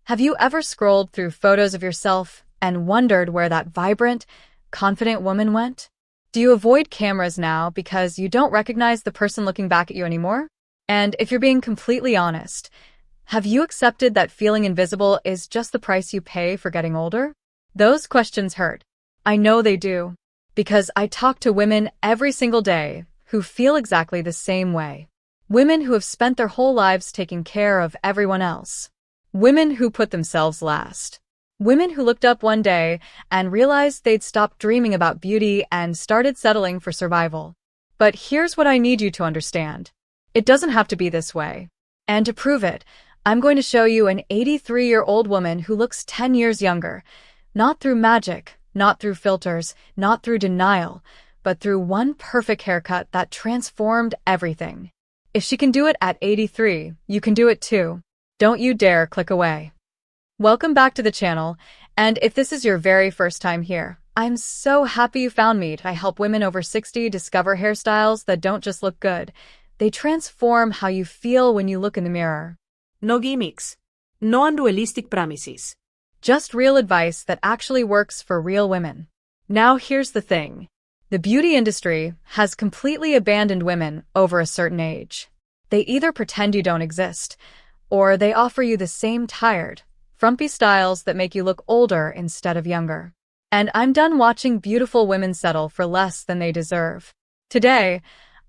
Have you ever scrolled through photos of yourself and wondered where that vibrant, confident woman went? Do you avoid cameras now because you don't recognize the person looking back at you anymore? And if you're being completely honest, have you accepted that feeling invisible is just the price you pay for getting older? Those questions hurt. I know they do, because I talk to women every single day who feel exactly the same way. Women who have spent their whole lives taking care of everyone else. Women who put themselves last. Women who looked up one day and realized they'd stopped dreaming about beauty and started settling for survival. But here's what I need you to understand. It doesn't have to be this way. And to prove it, I'm going to show you an 83-year-old woman who looks 10 years younger, not through magic, not through filters, not through denial, but through one perfect haircut that transformed everything. If she can do it at 83, you can do it too. Don't you dare click away. Welcome back to the channel, and if this is your very first time here, I'm so happy you found me. I help women over 60 discover hairstyles that don't just look good. They transform how you feel when you look in the mirror. No gimmicks. No unrealistic promises. Just real advice that actually works for real women. Now here's the thing. The beauty industry has completely abandoned women over a certain age. They either pretend you don't exist, or they offer you the same tired, frumpy styles that make you look older instead of younger. And I'm done watching beautiful women settle for less than they deserve. Today,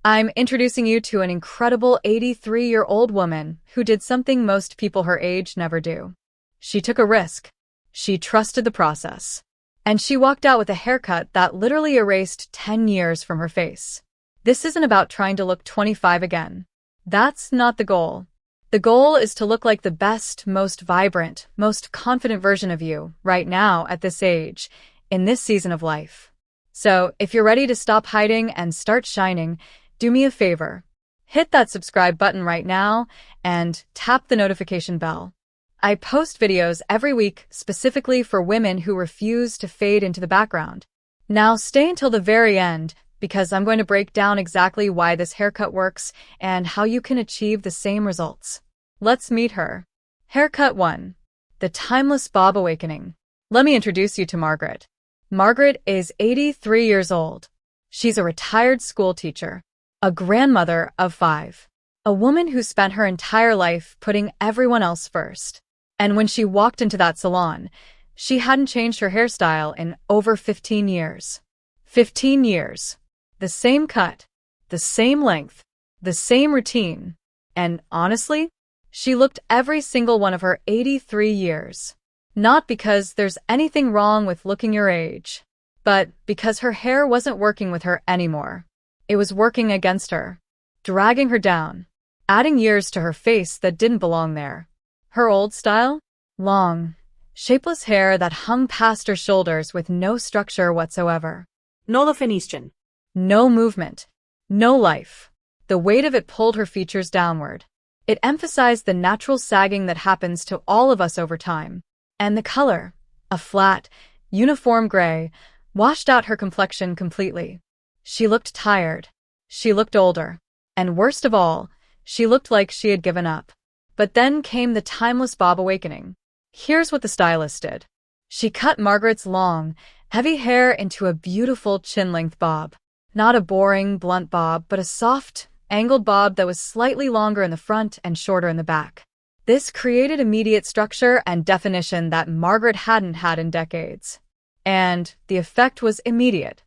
I'm introducing you to an incredible 83-year-old woman who did something most people her age never do. She took a risk. She trusted the process. And she walked out with a haircut that literally erased 10 years from her face. This isn't about trying to look 25 again. That's not the goal. The goal is to look like the best, most vibrant, most confident version of you right now at this age, in this season of life. So, if you're ready to stop hiding and start shining, do me a favor. Hit that subscribe button right now and tap the notification bell. I post videos every week specifically for women who refuse to fade into the background. Now stay until the very end, because I'm going to break down exactly why this haircut works and how you can achieve the same results. Let's meet her. Haircut 1. The Timeless Bob Awakening. Let me introduce you to Margaret. Margaret is 83 years old. She's a retired school teacher, a grandmother of 5, a woman who spent her entire life putting everyone else first. And when she walked into that salon, she hadn't changed her hairstyle in over 15 years. 15 years. The same cut, the same length, the same routine. And honestly, she looked every single one of her 83 years. Not because there's anything wrong with looking your age, but because her hair wasn't working with her anymore. It was working against her, dragging her down, adding years to her face that didn't belong there. Her old style? Long, shapeless hair that hung past her shoulders with no structure whatsoever. No definition. No movement. No life. The weight of it pulled her features downward. It emphasized the natural sagging that happens to all of us over time. And the color, a flat, uniform gray, washed out her complexion completely. She looked tired. She looked older. And worst of all, she looked like she had given up. But then came the timeless bob awakening. Here's what the stylist did. She cut Margaret's long, heavy hair into a beautiful chin-length bob. Not a boring, blunt bob, but a soft, angled bob that was slightly longer in the front and shorter in the back. This created immediate structure and definition that Margaret hadn't had in decades. And the effect was immediate.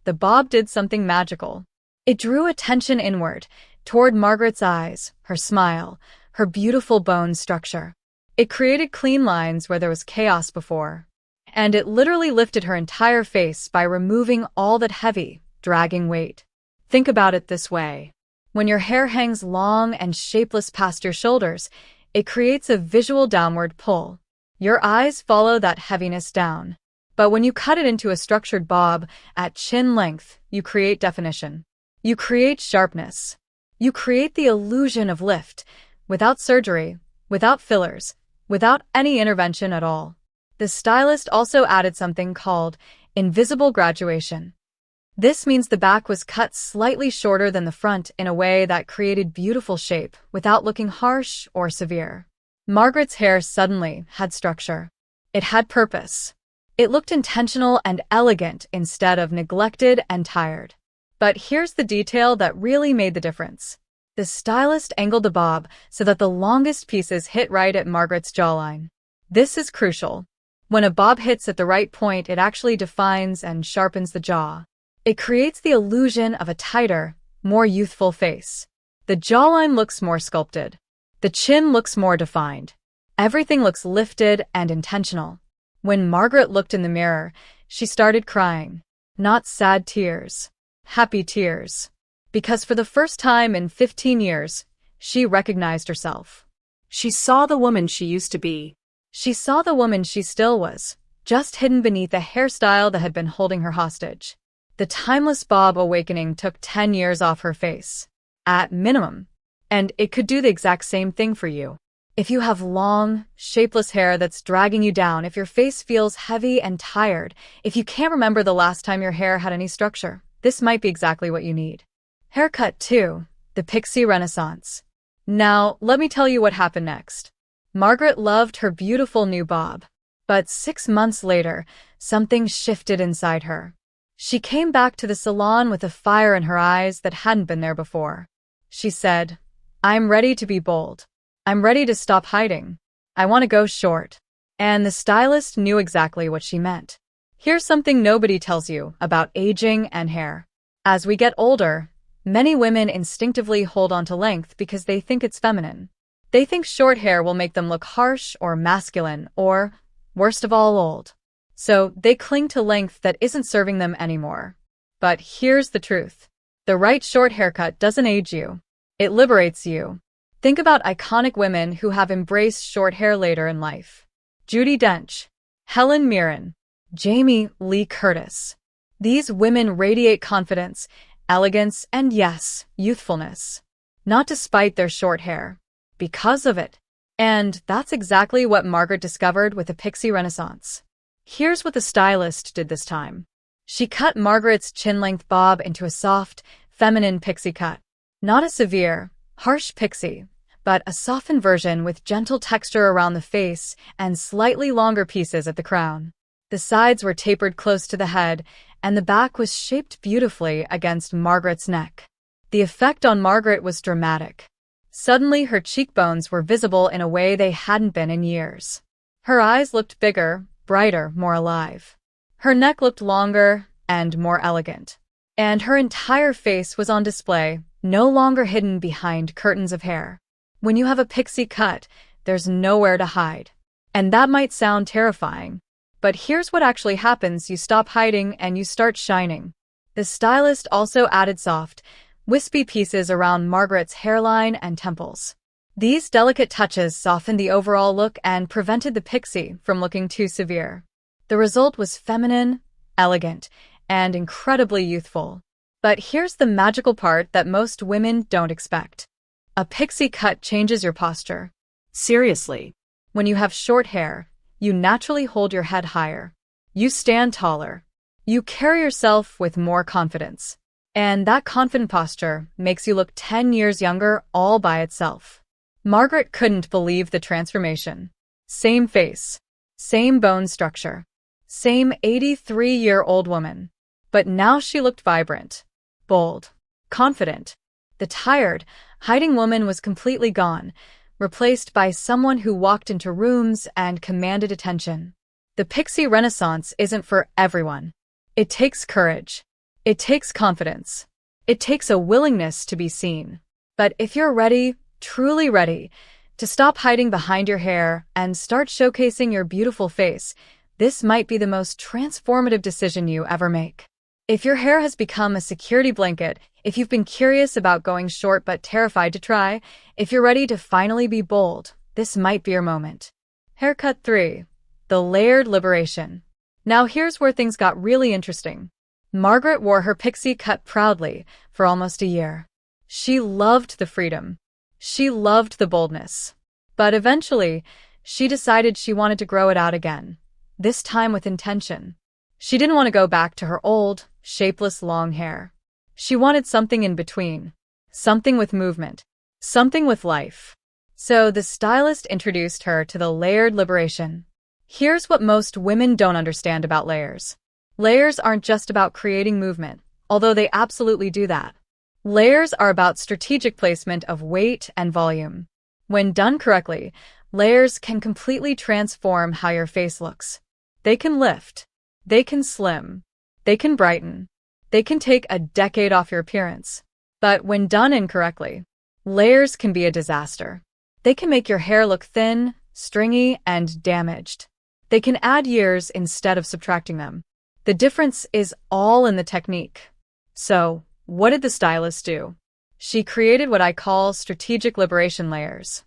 The bob did something magical. It drew attention inward, toward Margaret's eyes, her smile, her beautiful bone structure. It created clean lines where there was chaos before. And it literally lifted her entire face by removing all that heavy, dragging weight. Think about it this way. When your hair hangs long and shapeless past your shoulders, it creates a visual downward pull. Your eyes follow that heaviness down. But when you cut it into a structured bob at chin length, you create definition. You create sharpness. You create the illusion of lift, without surgery, without fillers, without any intervention at all. The stylist also added something called invisible graduation. This means the back was cut slightly shorter than the front in a way that created beautiful shape without looking harsh or severe. Margaret's hair suddenly had structure. It had purpose. It looked intentional and elegant instead of neglected and tired. But here's the detail that really made the difference. The stylist angled the bob so that the longest pieces hit right at Margaret's jawline. This is crucial. When a bob hits at the right point, it actually defines and sharpens the jaw. It creates the illusion of a tighter, more youthful face. The jawline looks more sculpted. The chin looks more defined. Everything looks lifted and intentional. When Margaret looked in the mirror, she started crying. Not sad tears. Happy tears. Because for the first time in 15 years, she recognized herself. She saw the woman she used to be. She saw the woman she still was, just hidden beneath a hairstyle that had been holding her hostage. The timeless bob awakening took 10 years off her face. At minimum. And it could do the exact same thing for you. If you have long, shapeless hair that's dragging you down, if your face feels heavy and tired, if you can't remember the last time your hair had any structure, this might be exactly what you need. Haircut 2, the Pixie Renaissance. Now, let me tell you what happened next. Margaret loved her beautiful new bob. But 6 months later, something shifted inside her. She came back to the salon with a fire in her eyes that hadn't been there before. She said, "I'm ready to be bold. I'm ready to stop hiding. I want to go short." And the stylist knew exactly what she meant. Here's something nobody tells you about aging and hair. As we get older, many women instinctively hold on to length because they think it's feminine. They think short hair will make them look harsh or masculine or, worst of all, old. So they cling to length that isn't serving them anymore. But here's the truth. The right short haircut doesn't age you. It liberates you. Think about iconic women who have embraced short hair later in life. Judi Dench, Helen Mirren, Jamie Lee Curtis. These women radiate confidence, elegance, and yes, youthfulness. Not despite their short hair. Because of it. And that's exactly what Margaret discovered with the Pixie Renaissance. Here's what the stylist did this time. She cut Margaret's chin-length bob into a soft, feminine pixie cut. Not a severe, harsh pixie, but a softened version with gentle texture around the face and slightly longer pieces at the crown. The sides were tapered close to the head, and the back was shaped beautifully against Margaret's neck. The effect on Margaret was dramatic. Suddenly, her cheekbones were visible in a way they hadn't been in years. Her eyes looked bigger, brighter, more alive. Her neck looked longer and more elegant. And her entire face was on display, no longer hidden behind curtains of hair. When you have a pixie cut, there's nowhere to hide. And that might sound terrifying. But here's what actually happens. You stop hiding and you start shining. The stylist also added soft, wispy pieces around Margaret's hairline and temples. These delicate touches softened the overall look and prevented the pixie from looking too severe. The result was feminine, elegant, and incredibly youthful. But here's the magical part that most women don't expect. A pixie cut changes your posture. Seriously. When you have short hair, you naturally hold your head higher. You stand taller. You carry yourself with more confidence. And that confident posture makes you look 10 years younger all by itself. Margaret couldn't believe the transformation. Same face, same bone structure, same 83-year-old woman. But now she looked vibrant, bold, confident. The tired, hiding woman was completely gone, replaced by someone who walked into rooms and commanded attention. The Pixie Renaissance isn't for everyone. It takes courage. It takes confidence. It takes a willingness to be seen. But if you're ready, truly ready, to stop hiding behind your hair and start showcasing your beautiful face, this might be the most transformative decision you ever make. If your hair has become a security blanket, if you've been curious about going short but terrified to try, if you're ready to finally be bold, this might be your moment. Haircut 3. The Layered Liberation. Now here's where things got really interesting. Margaret wore her pixie cut proudly for almost a year. She loved the freedom. She loved the boldness. But eventually, she decided she wanted to grow it out again, this time with intention. She didn't want to go back to her old, shapeless long hair. She wanted something in between. Something with movement. Something with life. So the stylist introduced her to the layered liberation. Here's what most women don't understand about layers. Layers aren't just about creating movement, although they absolutely do that. Layers are about strategic placement of weight and volume. When done correctly, layers can completely transform how your face looks. They can lift, they can slim, they can brighten, they can take a decade off your appearance. But when done incorrectly, layers can be a disaster. They can make your hair look thin, stringy, and damaged. They can add years instead of subtracting them. The difference is all in the technique. So, what did the stylist do? She created what I call strategic liberation layers.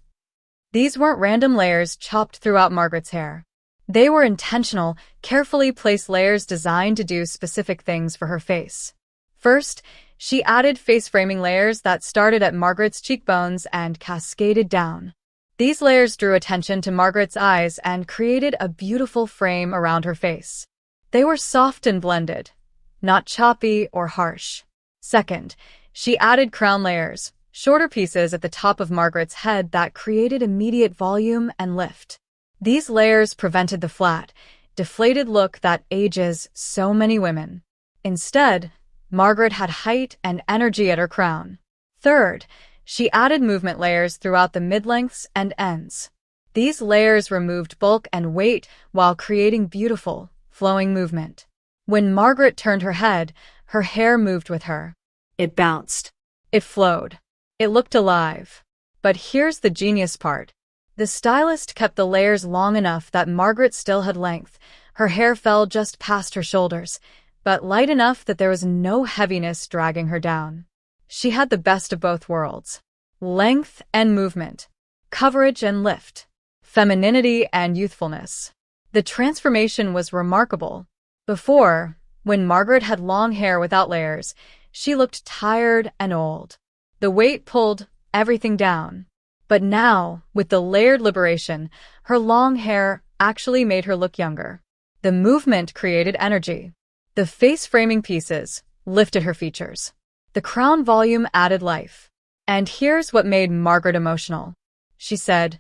These weren't random layers chopped throughout Margaret's hair. They were intentional, carefully placed layers designed to do specific things for her face. First, she added face-framing layers that started at Margaret's cheekbones and cascaded down. These layers drew attention to Margaret's eyes and created a beautiful frame around her face. They were soft and blended, not choppy or harsh. Second, she added crown layers, shorter pieces at the top of Margaret's head that created immediate volume and lift. These layers prevented the flat, deflated look that ages so many women. Instead, Margaret had height and energy at her crown. Third, she added movement layers throughout the mid-lengths and ends. These layers removed bulk and weight while creating beautiful, flowing movement. When Margaret turned her head, her hair moved with her. It bounced. It flowed. It looked alive. But here's the genius part. The stylist kept the layers long enough that Margaret still had length. Her hair fell just past her shoulders, but light enough that there was no heaviness dragging her down. She had the best of both worlds. Length and movement. Coverage and lift. Femininity and youthfulness. The transformation was remarkable. Before, when Margaret had long hair without layers, she looked tired and old. The weight pulled everything down. But now, with the layered liberation, her long hair actually made her look younger. The movement created energy. The face-framing pieces lifted her features. The crown volume added life. And here's what made Margaret emotional. She said,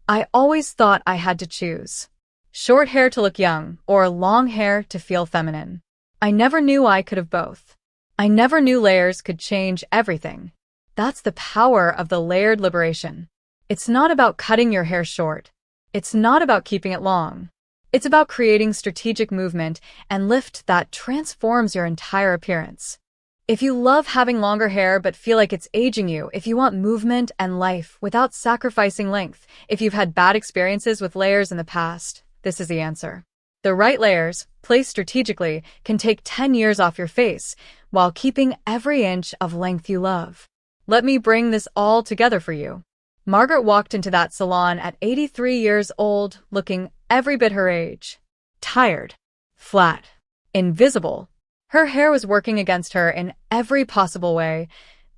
"I always thought I had to choose. Short hair to look young, or long hair to feel feminine. I never knew I could have both. I never knew layers could change everything." That's the power of the layered liberation. It's not about cutting your hair short. It's not about keeping it long. It's about creating strategic movement and lift that transforms your entire appearance. If you love having longer hair but feel like it's aging you, if you want movement and life without sacrificing length, if you've had bad experiences with layers in the past, this is the answer. The right layers, placed strategically, can take 10 years off your face while keeping every inch of length you love. Let me bring this all together for you. Margaret walked into that salon at 83 years old, looking every bit her age. Tired, flat, invisible. Her hair was working against her in every possible way,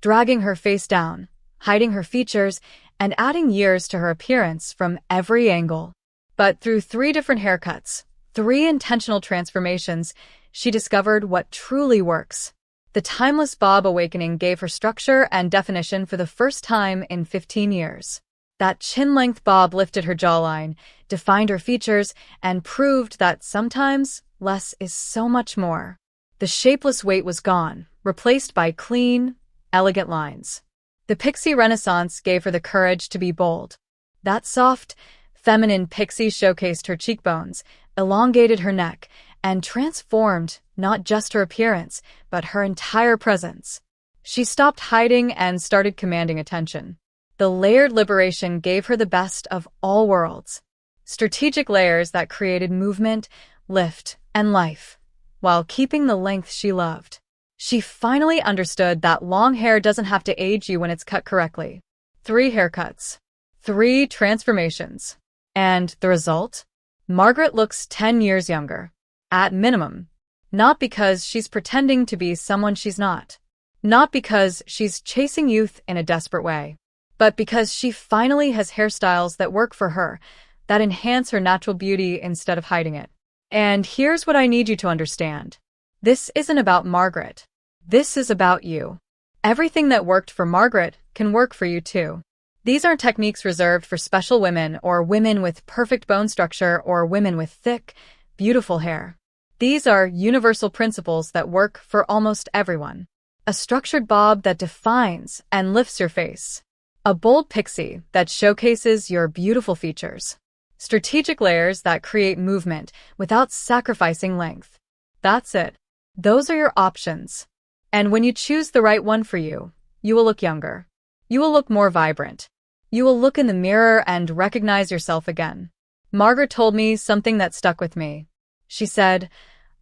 dragging her face down, hiding her features, and adding years to her appearance from every angle. But through 3 different haircuts, 3 intentional transformations, she discovered what truly works. The timeless bob awakening gave her structure and definition for the first time in 15 years. That chin-length bob lifted her jawline, defined her features, and proved that sometimes less is so much more. The shapeless weight was gone, replaced by clean, elegant lines. The pixie renaissance gave her the courage to be bold. That soft, feminine pixie showcased her cheekbones, elongated her neck, and transformed not just her appearance, but her entire presence. She stopped hiding and started commanding attention. The layered liberation gave her the best of all worlds. Strategic layers that created movement, lift, and life, while keeping the length she loved. She finally understood that long hair doesn't have to age you when it's cut correctly. 3 haircuts. 3 transformations. And the result? Margaret looks 10 years younger. At minimum. Not because she's pretending to be someone she's not. Not because she's chasing youth in a desperate way. But because she finally has hairstyles that work for her, that enhance her natural beauty instead of hiding it. And here's what I need you to understand. This isn't about Margaret. This is about you. Everything that worked for Margaret can work for you too. These aren't techniques reserved for special women or women with perfect bone structure or women with thick, beautiful hair. These are universal principles that work for almost everyone. A structured bob that defines and lifts your face. A bold pixie that showcases your beautiful features. Strategic layers that create movement without sacrificing length. That's it. Those are your options. And when you choose the right one for you, you will look younger. You will look more vibrant. You will look in the mirror and recognize yourself again. Margaret told me something that stuck with me. She said,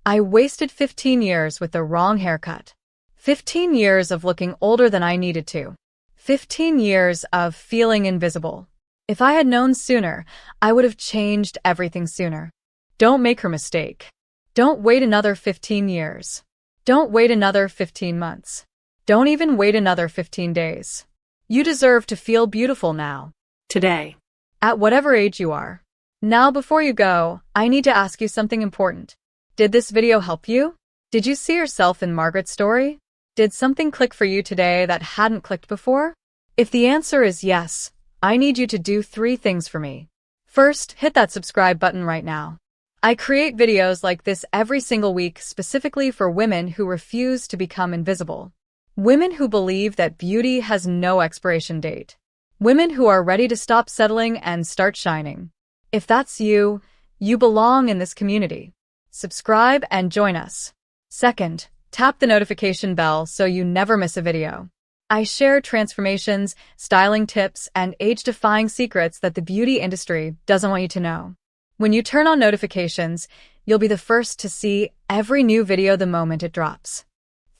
"I wasted 15 years with the wrong haircut. 15 years of looking older than I needed to. 15 years of feeling invisible. If I had known sooner, I would have changed everything sooner." Don't make her mistake. Don't wait another 15 years. Don't wait another 15 months. Don't even wait another 15 days. You deserve to feel beautiful now. Today. At whatever age you are. Now, before you go, I need to ask you something important. Did this video help you? Did you see yourself in Margaret's story? Did something click for you today that hadn't clicked before? If the answer is yes, I need you to do 3 things for me. First, hit that subscribe button right now. I create videos like this every single week specifically for women who refuse to become invisible. Women who believe that beauty has no expiration date. Women who are ready to stop settling and start shining. If that's you, you belong in this community. Subscribe and join us. Second, tap the notification bell so you never miss a video. I share transformations, styling tips, and age-defying secrets that the beauty industry doesn't want you to know. When you turn on notifications, you'll be the first to see every new video the moment it drops.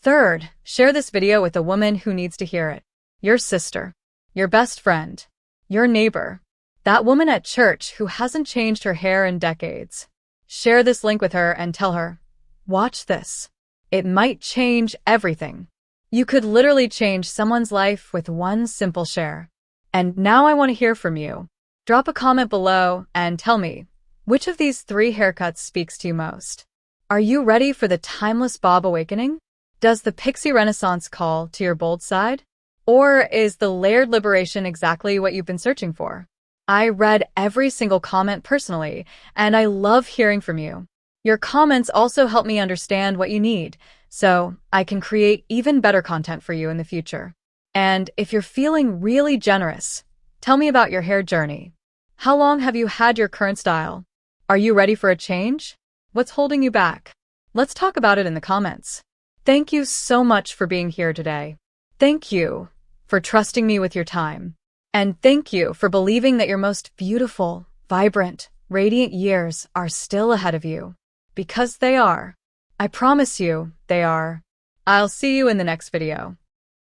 Third, share this video with a woman who needs to hear it. Your sister, your best friend, your neighbor, that woman at church who hasn't changed her hair in decades. Share this link with her and tell her, watch this. It might change everything. You could literally change someone's life with one simple share. And now I want to hear from you. Drop a comment below and tell me, which of these 3 haircuts speaks to you most? Are you ready for the timeless bob awakening? Does the pixie renaissance call to your bold side? Or is the layered liberation exactly what you've been searching for? I read every single comment personally, and I love hearing from you. Your comments also help me understand what you need, so I can create even better content for you in the future. And if you're feeling really generous, tell me about your hair journey. How long have you had your current style? Are you ready for a change? What's holding you back? Let's talk about it in the comments. Thank you so much for being here today. Thank you for trusting me with your time. And thank you for believing that your most beautiful, vibrant, radiant years are still ahead of you. Because they are. I promise you, they are. I'll see you in the next video.